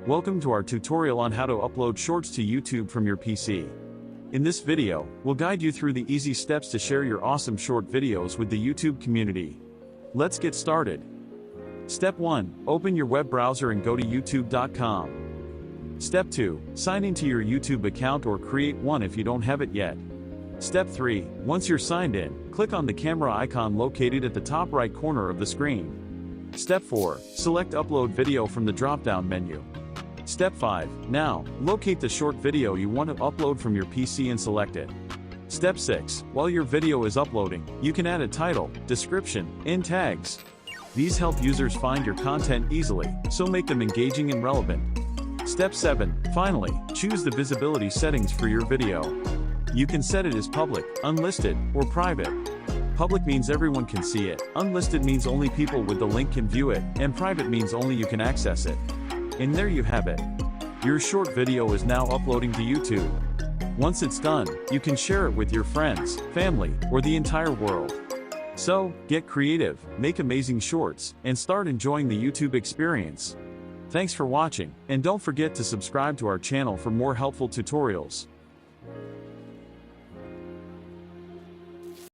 Welcome to our tutorial on how to upload shorts to YouTube from your PC. In this video, we'll guide you through the easy steps to share your awesome short videos with the YouTube community. Let's get started. Step 1. Open your web browser and go to youtube.com. Step 2. Sign into your YouTube account or create one if you don't have it yet. Step 3. Once you're signed in, click on the camera icon located at the top right corner of the screen. Step 4. Select Upload Video from the drop-down menu. Step 5. Now, locate the short video you want to upload from your PC and select it. Step 6. While your video is uploading, you can add a title, description, and tags. These help users find your content easily, so make them engaging and relevant. Step 7. Finally, choose the visibility settings for your video. You can set it as public, unlisted, or private. Public means everyone can see it, unlisted means only people with the link can view it, and private means only you can access it. And there you have it. Your short video is now uploading to YouTube. Once it's done, you can share it with your friends, family, or the entire world. So, get creative, make amazing shorts, and start enjoying the YouTube experience. Thanks for watching, and don't forget to subscribe to our channel for more helpful tutorials.